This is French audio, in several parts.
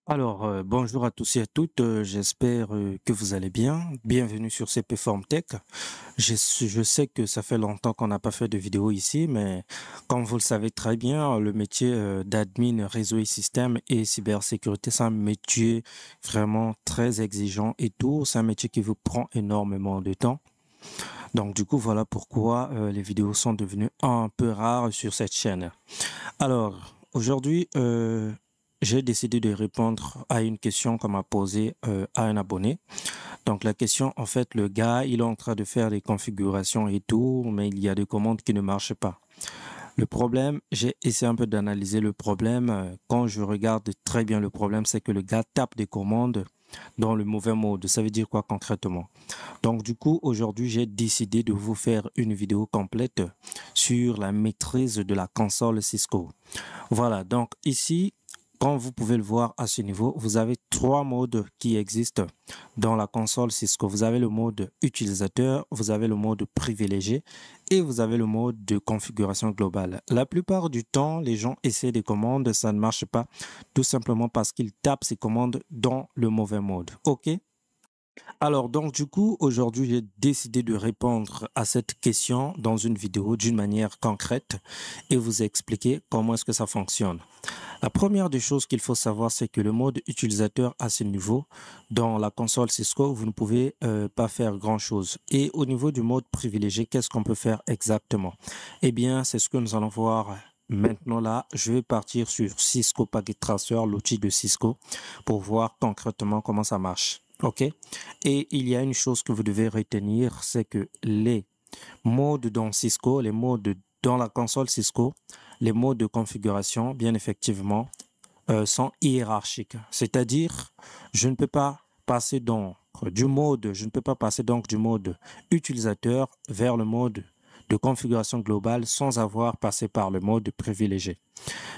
Bonjour à tous et à toutes, j'espère que vous allez bien. Bienvenue sur CP Form Tech. Je sais que ça fait longtemps qu'on n'a pas fait de vidéo ici, mais comme vous le savez très bien, le métier d'admin réseau et système et cybersécurité, c'est un métier vraiment très exigeant et tout. C'est un métier qui vous prend énormément de temps. Donc du coup, voilà pourquoi les vidéos sont devenues un peu rares sur cette chaîne. Aujourd'hui, j'ai décidé de répondre à une question qu'on m'a posée à un abonné. Donc la question, en fait, le gars, il est en train de faire des configurations et tout, mais il y a des commandes qui ne marchent pas. Le problème, j'ai essayé un peu d'analyser le problème. Quand je regarde très bien le problème, c'est que le gars tape des commandes dans le mauvais mode. Ça veut dire quoi concrètement? Donc du coup, aujourd'hui, j'ai décidé de vous faire une vidéo complète sur la maîtrise de la console Cisco. Voilà, donc ici, comme vous pouvez le voir à ce niveau, vous avez trois modes qui existent dans la console Cisco. Vous avez le mode utilisateur, vous avez le mode privilégié et vous avez le mode de configuration globale. La plupart du temps, les gens essaient des commandes, ça ne marche pas, tout simplement parce qu'ils tapent ces commandes dans le mauvais mode. OK? Alors, donc, du coup, aujourd'hui, j'ai décidé de répondre à cette question dans une vidéo d'une manière concrète et vous expliquer comment est-ce que ça fonctionne. La première des choses qu'il faut savoir, c'est que le mode utilisateur à ce niveau, dans la console Cisco, vous ne pouvez pas faire grand-chose. Et au niveau du mode privilégié, qu'est-ce qu'on peut faire exactement? Eh bien, c'est ce que nous allons voir maintenant là. Je vais partir sur Cisco Packet Tracer, l'outil de Cisco, pour voir concrètement comment ça marche. OK? Et il y a une chose que vous devez retenir, c'est que les modes dans Cisco, les modes dans la console Cisco, les modes de configuration, bien effectivement, sont hiérarchiques. C'est-à-dire, je ne peux pas passer donc je ne peux pas passer donc du mode utilisateur vers le mode de configuration globale sans avoir passé par le mode privilégié.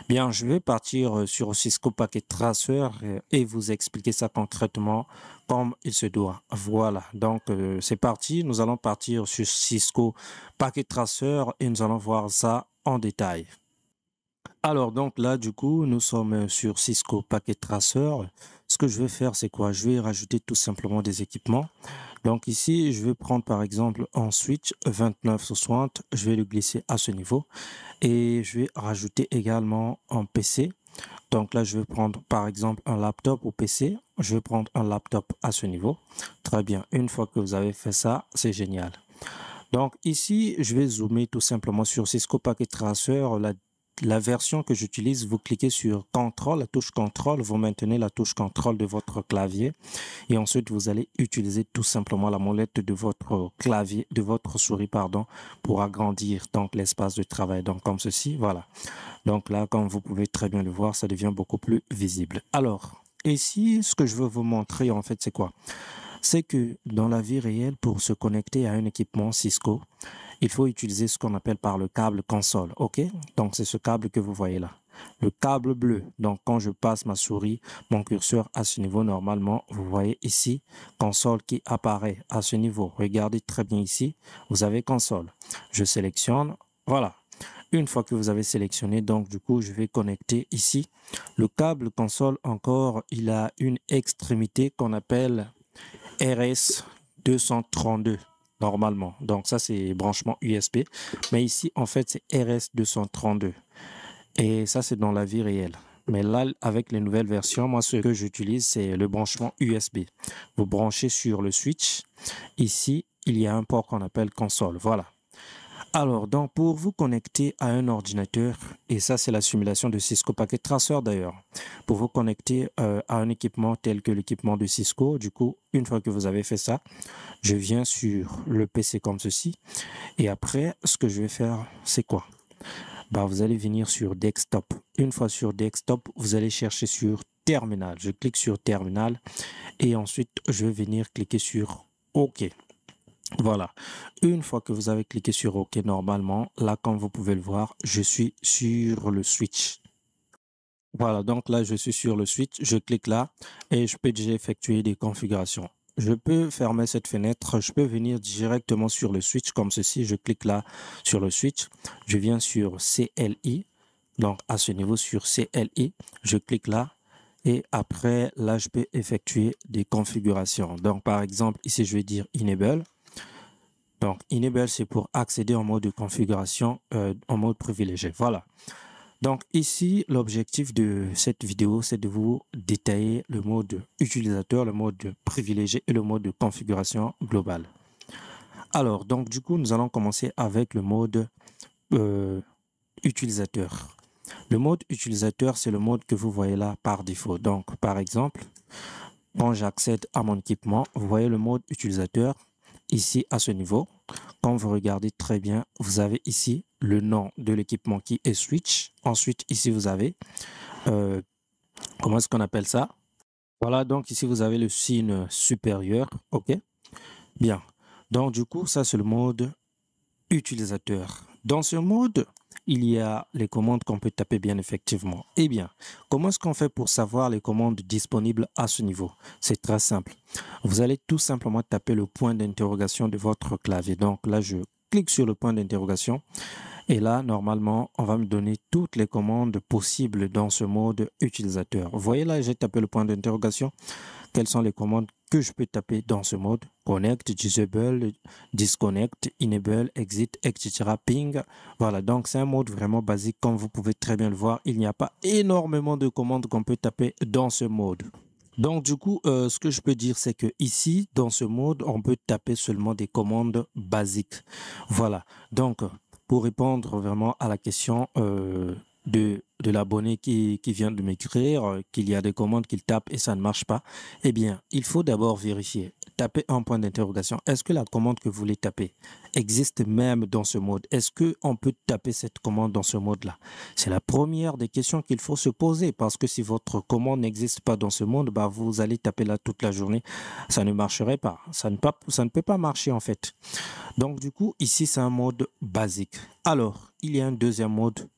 Bien, je vais partir sur Cisco Packet Tracer et vous expliquer ça concrètement comme il se doit. Voilà, donc c'est parti. Nous allons partir sur Cisco Packet Tracer et nous allons voir ça en détail. Alors, donc là, du coup, nous sommes sur Cisco Packet Tracer. Ce que je vais faire, c'est quoi? Je vais rajouter tout simplement des équipements. Donc ici, je vais prendre par exemple un switch 2960. Je vais le glisser à ce niveau. Et je vais rajouter également un PC. Donc là, je vais prendre par exemple un laptop ou PC. Je vais prendre un laptop à ce niveau. Très bien. Une fois que vous avez fait ça, c'est génial. Donc ici, je vais zoomer tout simplement sur Cisco Packet Tracer, la version que j'utilise. Vous cliquez sur CTRL, la touche CTRL, vous maintenez la touche CTRL de votre clavier et ensuite vous allez utiliser tout simplement la molette de votre clavier, de votre souris, pardon, pour agrandir donc l'espace de travail. Donc comme ceci, voilà. Donc là, comme vous pouvez très bien le voir, ça devient beaucoup plus visible. Alors, ici, ce que je veux vous montrer en fait, c'est quoi? C'est que dans la vie réelle, pour se connecter à un équipement Cisco, il faut utiliser ce qu'on appelle par le câble console. OK? Donc, c'est ce câble que vous voyez là. Le câble bleu. Donc, quand je passe ma souris, mon curseur à ce niveau, normalement, vous voyez ici, console qui apparaît à ce niveau. Regardez très bien ici, vous avez console. Je sélectionne. Voilà. Une fois que vous avez sélectionné, donc du coup, je vais connecter ici. Le câble console encore, il a une extrémité qu'on appelle RS232 normalement. Donc ça, c'est branchement USB. Mais ici, en fait, c'est RS232. Et ça, c'est dans la vie réelle. Mais là, avec les nouvelles versions, moi, ce que j'utilise, c'est le branchement USB. Vous branchez sur le switch. Ici, il y a un port qu'on appelle console. Voilà. Alors, donc, pour vous connecter à un ordinateur, et ça, c'est la simulation de Cisco Packet Tracer d'ailleurs, pour vous connecter à un équipement tel que l'équipement de Cisco, du coup, une fois que vous avez fait ça, je viens sur le PC comme ceci, et après, ce que je vais faire, c'est quoi? Bah, vous allez venir sur Desktop. Une fois sur Desktop, vous allez chercher sur Terminal. Je clique sur Terminal, et ensuite, je vais venir cliquer sur OK. Voilà. Une fois que vous avez cliqué sur OK, normalement, là, comme vous pouvez le voir, je suis sur le switch. Voilà, donc là, je suis sur le switch, je clique là et je peux déjà effectuer des configurations. Je peux fermer cette fenêtre, je peux venir directement sur le switch comme ceci. Je clique là sur le switch, je viens sur CLI, donc à ce niveau sur CLI, je clique là Et après, là, je peux effectuer des configurations. Donc, par exemple, ici, je vais dire Enable. Donc, Enable, c'est pour accéder en mode de configuration en mode privilégié. Voilà. Donc, ici, l'objectif de cette vidéo, c'est de vous détailler le mode utilisateur, le mode privilégié et le mode de configuration globale. Alors, donc, du coup, nous allons commencer avec le mode utilisateur. Le mode utilisateur, c'est le mode que vous voyez là par défaut. Donc, par exemple, quand j'accède à mon équipement, vous voyez le mode utilisateur ici à ce niveau. Quand vous regardez très bien, vous avez ici le nom de l'équipement qui est Switch. Ensuite, ici, vous avez, comment est-ce qu'on appelle ça? Voilà, donc ici, vous avez le signe supérieur. OK? Bien. Donc, du coup, ça, c'est le mode utilisateur. Dans ce mode, il y a les commandes qu'on peut taper bien effectivement. Eh bien, comment est-ce qu'on fait pour savoir les commandes disponibles à ce niveau? C'est très simple. Vous allez tout simplement taper le point d'interrogation de votre clavier. Donc là, je clique sur le point d'interrogation et là, normalement, on va me donner toutes les commandes possibles dans ce mode utilisateur. Vous voyez là, j'ai tapé le point d'interrogation. Quelles sont les commandes que je peux taper dans ce mode? Connect, disable, disconnect, enable, exit, etc. Ping. Voilà, donc c'est un mode vraiment basique. Comme vous pouvez très bien le voir, il n'y a pas énormément de commandes qu'on peut taper dans ce mode. Donc du coup, ce que je peux dire, c'est que ici, dans ce mode, on peut taper seulement des commandes basiques. Voilà, donc pour répondre vraiment à la question de l'abonné qui vient de m'écrire, qu'il y a des commandes qu'il tape et ça ne marche pas, eh bien, il faut d'abord vérifier. Taper un point d'interrogation. Est-ce que la commande que vous voulez taper existe même dans ce mode? Est-ce qu'on peut taper cette commande dans ce mode-là? C'est la première des questions qu'il faut se poser parce que si votre commande n'existe pas dans ce mode, bah, vous allez taper là toute la journée. Ça ne marcherait pas. Ça ne peut pas marcher en fait. Donc du coup, ici, c'est un mode basique. Alors, il y a un deuxième mode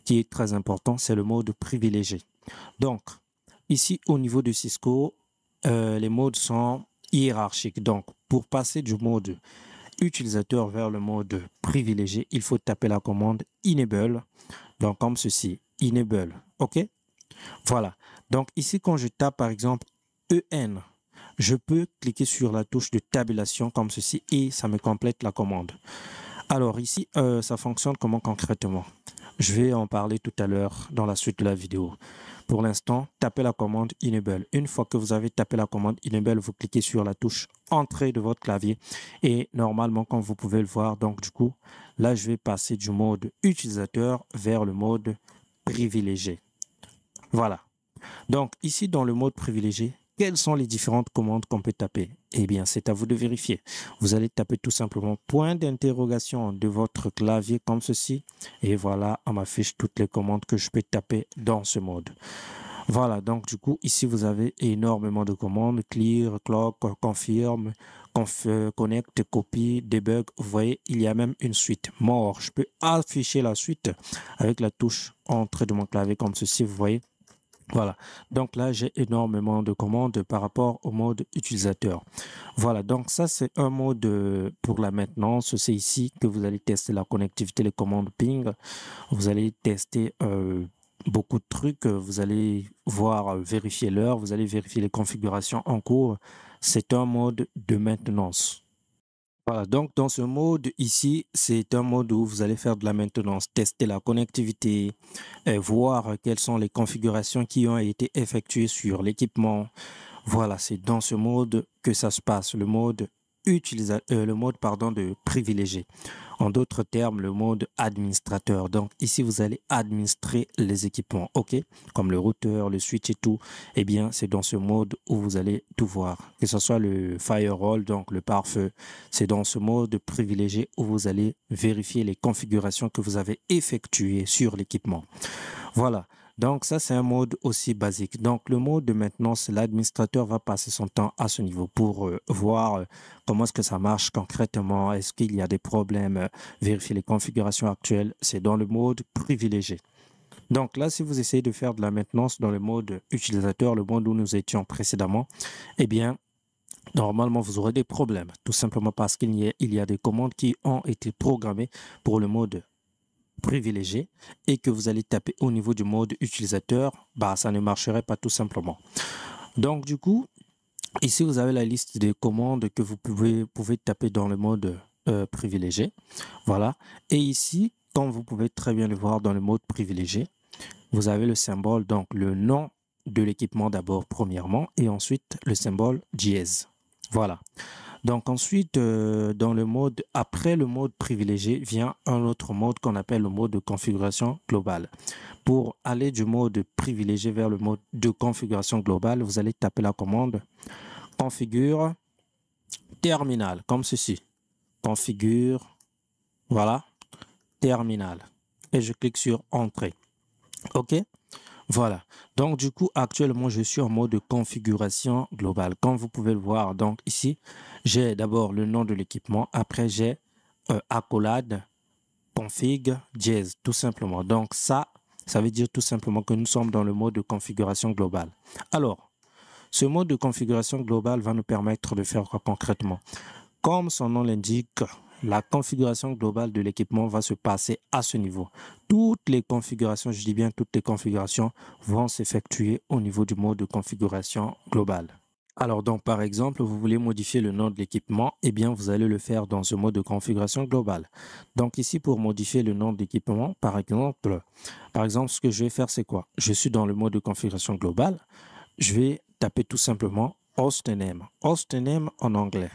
qui est très important, c'est le mode privilégié. Donc, ici, au niveau de Cisco, les modes sont hiérarchiques. Donc, pour passer du mode utilisateur vers le mode privilégié, il faut taper la commande enable. Donc, comme ceci, enable. OK? Voilà. Donc, ici, quand je tape, par exemple, EN, je peux cliquer sur la touche de tabulation comme ceci et ça me complète la commande. Alors, ici, ça fonctionne comment concrètement? Je vais en parler tout à l'heure dans la suite de la vidéo. Pour l'instant, tapez la commande Enable. Une fois que vous avez tapé la commande Enable, vous cliquez sur la touche Entrée de votre clavier. Et normalement, comme vous pouvez le voir, donc du coup, là, je vais passer du mode utilisateur vers le mode privilégié. Voilà. Donc ici, dans le mode privilégié, quelles sont les différentes commandes qu'on peut taper? Eh bien, c'est à vous de vérifier. Vous allez taper tout simplement point d'interrogation de votre clavier comme ceci. Et voilà, on m'affiche toutes les commandes que je peux taper dans ce mode. Voilà, donc du coup, ici, vous avez énormément de commandes. Clear, clock, confirm, connect, copy, debug. Vous voyez, il y a même une suite. More, je peux afficher la suite avec la touche entrée de mon clavier comme ceci, vous voyez. Voilà, donc là, j'ai énormément de commandes par rapport au mode utilisateur. Voilà, donc ça, c'est un mode pour la maintenance. C'est ici que vous allez tester la connectivité, les commandes ping. Vous allez tester beaucoup de trucs. Vous allez voir, vérifier l'heure. Vous allez vérifier les configurations en cours. C'est un mode de maintenance. Voilà, donc dans ce mode ici, c'est un mode où vous allez faire de la maintenance, tester la connectivité, voir quelles sont les configurations qui ont été effectuées sur l'équipement. Voilà, c'est dans ce mode que ça se passe, le mode de privilégié. En d'autres termes, le mode administrateur. Donc ici, vous allez administrer les équipements, OK? Comme le routeur, le switch et tout. Eh bien, c'est dans ce mode où vous allez tout voir. Que ce soit le firewall, donc le pare-feu. C'est dans ce mode privilégié où vous allez vérifier les configurations que vous avez effectuées sur l'équipement. Voilà. Donc ça, c'est un mode aussi basique. Donc le mode de maintenance, l'administrateur va passer son temps à ce niveau pour voir comment est-ce que ça marche concrètement, est-ce qu'il y a des problèmes, vérifier les configurations actuelles. C'est dans le mode privilégié. Donc là, si vous essayez de faire de la maintenance dans le mode utilisateur, le mode où nous étions précédemment, eh bien, normalement, vous aurez des problèmes, tout simplement parce qu'il y a des commandes qui ont été programmées pour le mode privilégié et que vous allez taper au niveau du mode utilisateur, ça ne marcherait pas tout simplement. Donc du coup, ici vous avez la liste des commandes que vous pouvez taper dans le mode privilégié. Voilà. Et ici, comme vous pouvez très bien le voir dans le mode privilégié, vous avez le symbole, donc le nom de l'équipement d'abord premièrement et ensuite le symbole dièse. Voilà. Donc ensuite, dans le mode, après le mode privilégié, vient un autre mode qu'on appelle le mode de configuration globale. Pour aller du mode privilégié vers le mode de configuration globale, vous allez taper la commande configure terminal, comme ceci. Configure, voilà, terminal. Et je clique sur entrée. OK? Voilà. Donc, du coup, actuellement, je suis en mode de configuration globale. Comme vous pouvez le voir, donc ici, j'ai d'abord le nom de l'équipement. Après, j'ai accolade, config, dièse, tout simplement. Donc, ça veut dire tout simplement que nous sommes dans le mode de configuration globale. Alors, ce mode de configuration globale va nous permettre de faire quoi concrètement? Comme son nom l'indique, la configuration globale de l'équipement va se passer à ce niveau. Toutes les configurations, je dis bien toutes les configurations, vont s'effectuer au niveau du mode de configuration globale. Alors donc par exemple, vous voulez modifier le nom de l'équipement, eh bien vous allez le faire dans ce mode de configuration globale. Donc ici pour modifier le nom de l'équipement, par exemple, ce que je vais faire c'est quoi? Je suis dans le mode de configuration globale, je vais taper tout simplement hostname en anglais.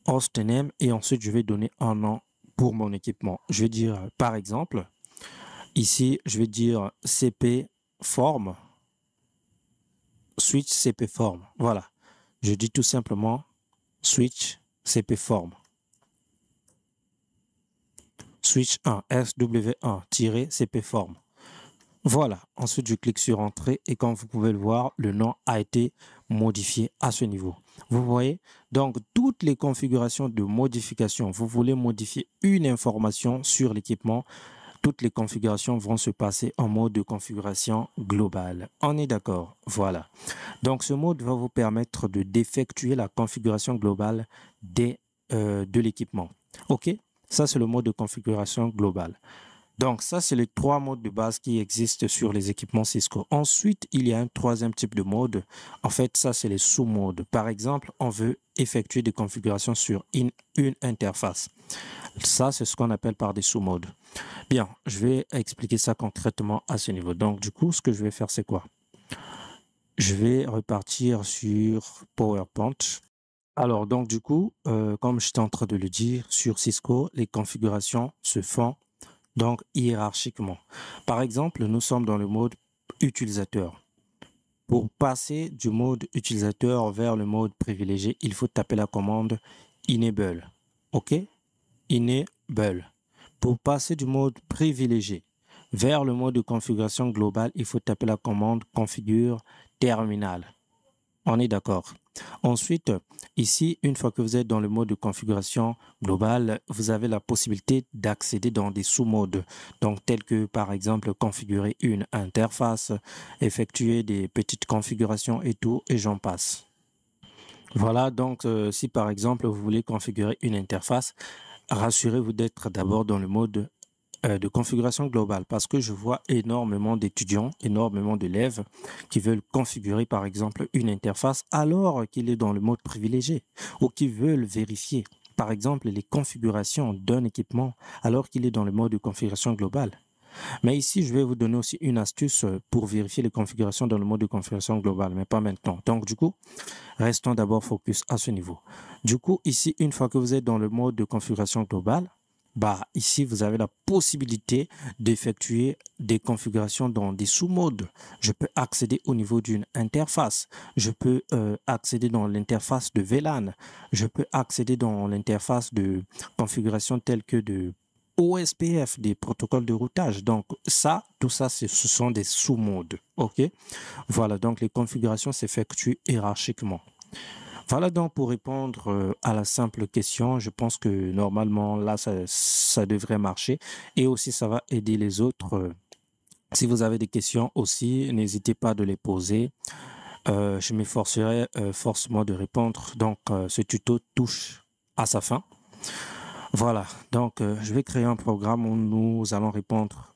Hostname et ensuite je vais donner un nom pour mon équipement. Je vais dire par exemple, ici je vais dire CP form, switch CP form. Voilà, je dis tout simplement switch CP form. Switch 1, SW1-CP form. Voilà, ensuite je clique sur entrée et comme vous pouvez le voir, le nom a été modifié à ce niveau. Vous voyez, donc toutes les configurations de modification, vous voulez modifier une information sur l'équipement, toutes les configurations vont se passer en mode de configuration globale. On est d'accord? Voilà. Donc ce mode va vous permettre d'effectuer la configuration globale de l'équipement. OK? Ça, c'est le mode de configuration globale. Donc, ça, c'est les trois modes de base qui existent sur les équipements Cisco. Ensuite, il y a un troisième type de mode. En fait, ça, c'est les sous-modes. Par exemple, on veut effectuer des configurations sur une interface. Ça, c'est ce qu'on appelle par des sous-modes. Bien, je vais expliquer ça concrètement à ce niveau. Donc, du coup, ce que je vais faire, c'est quoi? Je vais repartir sur PowerPoint. Alors, donc, du coup, comme j'étais en train de le dire, sur Cisco, les configurations se font donc hiérarchiquement. Par exemple, nous sommes dans le mode utilisateur. Pour passer du mode utilisateur vers le mode privilégié, il faut taper la commande enable. OK? Enable. Pour passer du mode privilégié vers le mode de configuration globale, il faut taper la commande configure terminal. On est d'accord. Ensuite, ici, une fois que vous êtes dans le mode de configuration globale, vous avez la possibilité d'accéder dans des sous-modes. Donc, tels que, par exemple, configurer une interface, effectuer des petites configurations et tout, et j'en passe. Voilà, donc, si par exemple, vous voulez configurer une interface, rassurez-vous d'être d'abord dans le mode de configuration globale parce que je vois énormément d'étudiants, énormément d'élèves qui veulent configurer par exemple une interface alors qu'il est dans le mode privilégié ou qui veulent vérifier par exemple les configurations d'un équipement alors qu'il est dans le mode de configuration globale. Mais ici, je vais vous donner aussi une astuce pour vérifier les configurations dans le mode de configuration globale, mais pas maintenant. Donc, du coup, restons d'abord focus à ce niveau. Du coup, ici, une fois que vous êtes dans le mode de configuration globale, ici, vous avez la possibilité d'effectuer des configurations dans des sous-modes. Je peux accéder au niveau d'une interface. Je peux accéder dans l'interface de VLAN. Je peux accéder dans l'interface de configuration telle que de OSPF, des protocoles de routage. Donc, ça, tout ça, ce sont des sous-modes. OK? Voilà, donc les configurations s'effectuent hiérarchiquement. Voilà donc pour répondre à la simple question. Je pense que normalement, là, ça devrait marcher. Et aussi, ça va aider les autres. Si vous avez des questions aussi, n'hésitez pas de les poser. Je m'efforcerai forcément de répondre. Donc, ce tuto touche à sa fin. Voilà, donc je vais créer un programme où nous allons répondre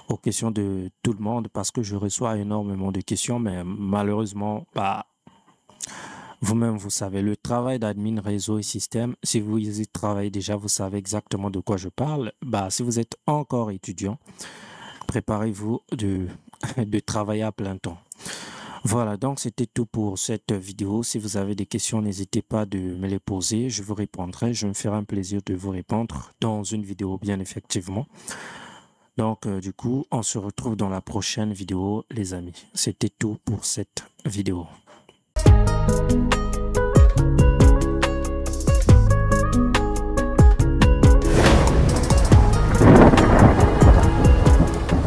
aux questions de tout le monde parce que je reçois énormément de questions, mais malheureusement, bah, vous-même, vous savez, le travail d'admin réseau et système, si vous y travaillez déjà, vous savez exactement de quoi je parle. Bah, si vous êtes encore étudiant, préparez-vous de travailler à plein temps. Voilà, donc c'était tout pour cette vidéo. Si vous avez des questions, n'hésitez pas de me les poser. Je vous répondrai. Je me ferai un plaisir de vous répondre dans une vidéo, bien effectivement. Donc, du coup, on se retrouve dans la prochaine vidéo, les amis. C'était tout pour cette vidéo.